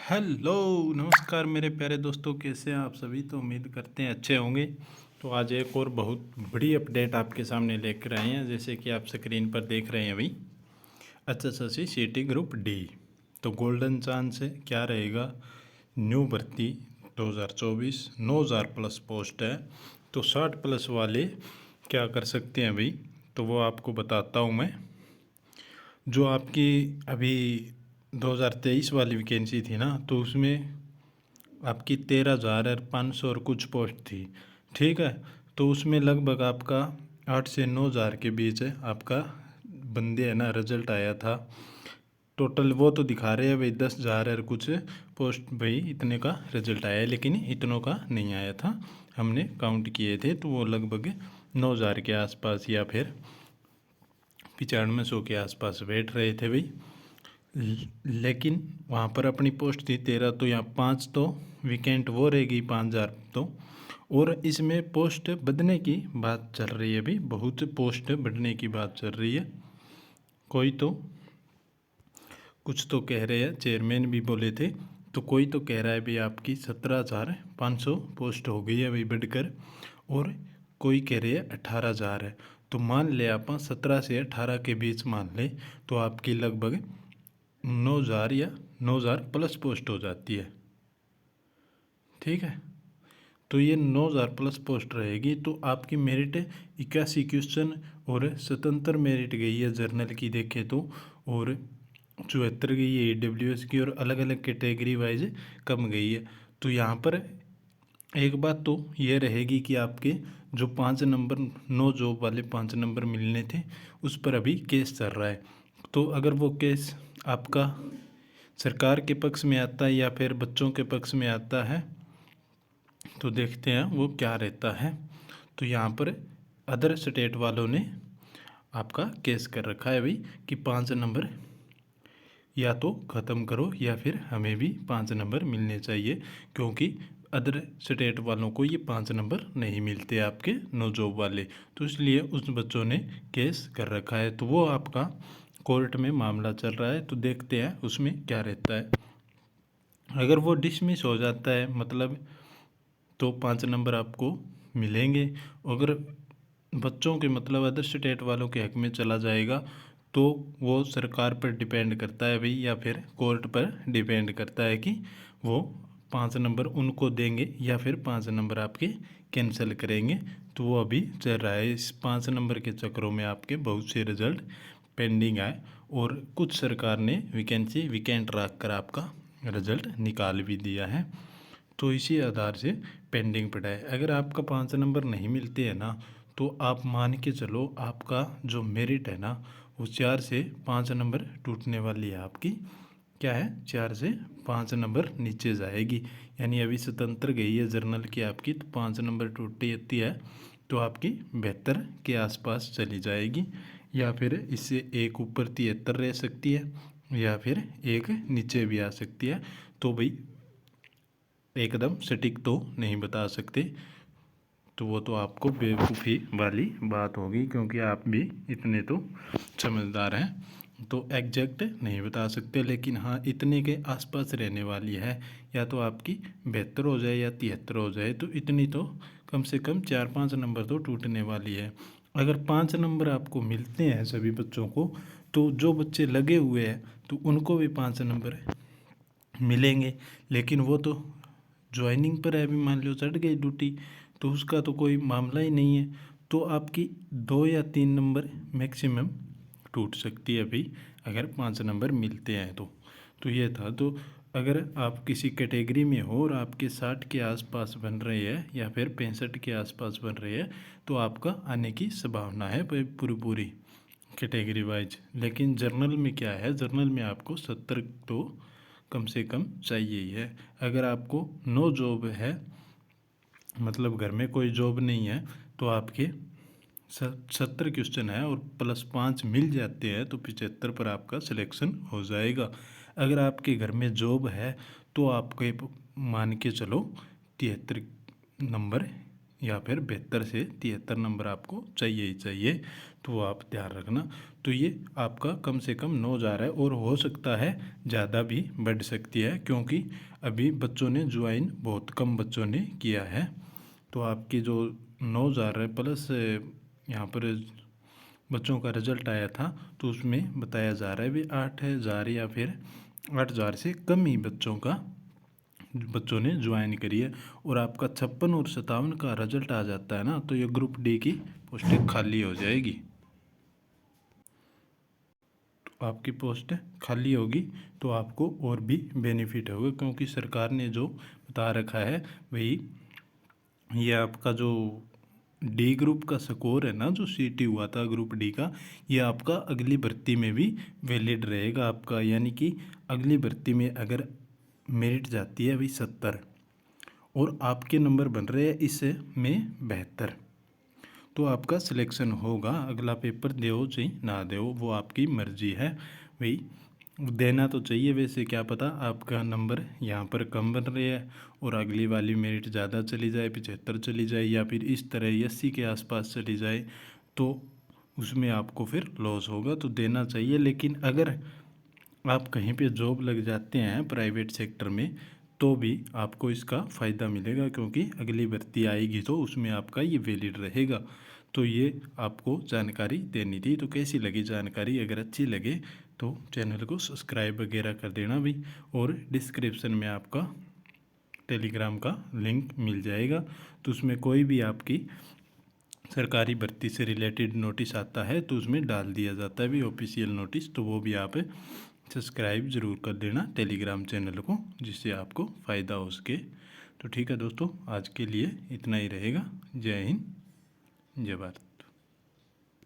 Hello नमस्कार मेरे प्यारे दोस्तों, कैसे हैं आप सभी। तो उम्मीद करते हैं अच्छे होंगे। तो आज एक और बहुत बड़ी अपडेट आपके सामने लेकर आए हैं, जैसे कि आप स्क्रीन पर देख रहे हैं अभी। एचएसएससी सीटी ग्रुप डी। तो गोल्डन चांस है, क्या रहेगा। न्यू भर्ती 2024 9000 प्लस पोस्ट है। तो 60 प्लस वाले क्या कर सकते हैं अभी, तो वो आपको बताता हूँ मैं। जो आपकी अभी 2023 वाली वैकेंसी थी ना, तो उसमें आपकी 13,500 और कुछ पोस्ट थी। ठीक है। तो उसमें लगभग आपका 8 से 9,000 के बीच है आपका बंदे है ना रिजल्ट आया था। टोटल वो तो दिखा रहे हैं भाई 10,000 और कुछ पोस्ट, भाई इतने का रिजल्ट आया है, लेकिन इतनों का नहीं आया था। हमने काउंट किए थे तो वो लगभग 9,000 के आसपास या फिर 9500 के आसपास बैठ रहे थे भाई। लेकिन वहाँ पर अपनी पोस्ट थी 13, तो यहाँ 5 तो वीकेंट वो रहेगी 5,000 तो। और इसमें पोस्ट बढ़ने की बात चल रही है अभी, बहुत पोस्ट बढ़ने की बात चल रही है। कोई तो कुछ तो कह रहे हैं, चेयरमैन भी बोले थे। तो कोई तो कह रहा है भी आपकी 17,500 पोस्ट हो गई है अभी बढ़कर। और कोई कह रहे हैं 18,000 है। तो मान ले आप 17 से 18 के बीच मान ले, तो आपकी लगभग 9,000 या 9,000 प्लस पोस्ट हो जाती है। ठीक है। तो ये 9,000 प्लस पोस्ट रहेगी। तो आपकी मेरिट 81 क्वेश्चन और स्वतंत्र मेरिट गई है जर्नल की देखें तो। और 74 गई है EWS की, और अलग अलग कैटेगरी वाइज कम गई है। तो यहाँ पर एक बात तो ये रहेगी कि आपके जो 5 नंबर 9 जॉब वाले 5 नंबर मिलने थे, उस पर अभी केस चल रहा है। तो अगर वो केस आपका सरकार के पक्ष में आता है या फिर बच्चों के पक्ष में आता है, तो देखते हैं वो क्या रहता है। तो यहाँ पर अदर स्टेट वालों ने आपका केस कर रखा है भाई कि 5 नंबर या तो ख़त्म करो या फिर हमें भी 5 नंबर मिलने चाहिए, क्योंकि अदर स्टेट वालों को ये 5 नंबर नहीं मिलते आपके नो जॉब वाले। तो इसलिए उस बच्चों ने केस कर रखा है। तो वो आपका कोर्ट में मामला चल रहा है। तो देखते हैं उसमें क्या रहता है। अगर वो डिसमिस हो जाता है मतलब, तो 5 नंबर आपको मिलेंगे। अगर बच्चों के मतलब अदर स्टेट वालों के हक में चला जाएगा, तो वो सरकार पर डिपेंड करता है भाई, या फिर कोर्ट पर डिपेंड करता है कि वो 5 नंबर उनको देंगे या फिर 5 नंबर आपके कैंसिल करेंगे। तो वो अभी चल रहा है। इस 5 नंबर के चक्रों में आपके बहुत से रिजल्ट पेंडिंग आए, और कुछ सरकार ने वैकेंसी वीकेंट रख कर आपका रिजल्ट निकाल भी दिया है। तो इसी आधार से पेंडिंग पड़ा है। अगर आपका 5 नंबर नहीं मिलते हैं ना, तो आप मान के चलो आपका जो मेरिट है ना, वो 4 से 5 नंबर टूटने वाली है आपकी। क्या है, 4 से 5 नंबर नीचे जाएगी। यानी अभी स्वतंत्र गई है जर्नल की आपकी, तो 5 नंबर टूटती आती है, तो आपकी 72 के आसपास चली जाएगी। या फिर इससे एक ऊपर 73 रह सकती है, या फिर एक नीचे भी आ सकती है। तो भाई एकदम सटीक तो नहीं बता सकते। तो वो तो आपको बेवकूफ़ी वाली बात होगी, क्योंकि आप भी इतने तो समझदार हैं। तो एग्जैक्ट नहीं बता सकते, लेकिन हाँ इतने के आसपास रहने वाली है। या तो आपकी 72 हो जाए या 73 हो जाए, तो इतनी तो कम से कम 4-5 नंबर तो टूटने वाली है। अगर 5 नंबर आपको मिलते हैं सभी बच्चों को, तो जो बच्चे लगे हुए हैं तो उनको भी 5 नंबर मिलेंगे। लेकिन वो तो ज्वाइनिंग पर है, अभी मान लो चढ़ गई ड्यूटी, तो उसका तो कोई मामला ही नहीं है। तो आपकी 2 या 3 नंबर मैक्सिमम टूट सकती है भाई, अगर 5 नंबर मिलते हैं तो ये था। तो अगर आप किसी कैटेगरी में हो और आपके 60 के आसपास बन रहे हैं या फिर 65 के आसपास बन रहे हैं, तो आपका आने की संभावना है पूरी पूरी कैटेगरी वाइज। लेकिन जर्नल में क्या है, जर्नल में आपको 70 तो कम से कम चाहिए ही है। अगर आपको नो जॉब है, मतलब घर में कोई जॉब नहीं है, तो आपके 70 क्वेश्चन है और +5 मिल जाते हैं, तो 75 पर आपका सिलेक्शन हो जाएगा। अगर आपके घर में जॉब है, तो आपके मान के चलो 73 नंबर या फिर 72 से 73 नंबर आपको चाहिए ही चाहिए। तो आप ध्यान रखना। तो ये आपका कम से कम 9,000 है और हो सकता है ज़्यादा भी बढ़ सकती है, क्योंकि अभी बच्चों ने ज्वाइन बहुत कम बच्चों ने किया है। तो आपकी जो 9,000 है प्लस यहाँ पर बच्चों का रिजल्ट आया था, तो उसमें बताया जा रहा है भी 8,000 या फिर 8,000 से कम ही बच्चों ने ज्वाइन करी है। और आपका 56 और 57 का रिजल्ट आ जाता है ना, तो ये ग्रुप डी की पोस्टें खाली हो जाएगी। तो आपकी पोस्ट खाली होगी तो आपको और भी बेनिफिट होगा, क्योंकि सरकार ने जो बता रखा है वही, ये आपका जो डी ग्रुप का स्कोर है ना, जो सीटी हुआ था ग्रुप डी का, ये आपका अगली भर्ती में भी वैलिड रहेगा आपका। यानी कि अगली भर्ती में अगर मेरिट जाती है भाई 70 और आपके नंबर बन रहे हैं इसमें 72, तो आपका सिलेक्शन होगा। अगला पेपर दो चाहे ना दो, वो आपकी मर्जी है भाई। देना तो चाहिए, वैसे क्या पता आपका नंबर यहाँ पर कम बन रहे हैं और अगली वाली मेरिट ज़्यादा चली जाए, 75 चली जाए या फिर इस तरह 80 के आसपास चली जाए, तो उसमें आपको फिर लॉस होगा। तो देना चाहिए। लेकिन अगर आप कहीं पे जॉब लग जाते हैं प्राइवेट सेक्टर में, तो भी आपको इसका फ़ायदा मिलेगा, क्योंकि अगली भर्ती आएगी तो उसमें आपका ये वैलिड रहेगा। तो ये आपको जानकारी देनी थी। तो कैसी लगी जानकारी? अगर अच्छी लगे तो चैनल को सब्सक्राइब वगैरह कर देना भी, और डिस्क्रिप्शन में आपका टेलीग्राम का लिंक मिल जाएगा। तो उसमें कोई भी आपकी सरकारी भर्ती से रिलेटेड नोटिस आता है तो उसमें डाल दिया जाता है भी ऑफिशियल नोटिस, तो वो भी आप सब्सक्राइब ज़रूर कर देना टेलीग्राम चैनल को, जिससे आपको फ़ायदा हो सके। तो ठीक है दोस्तों, आज के लिए इतना ही रहेगा। जय हिंद, जय भारत।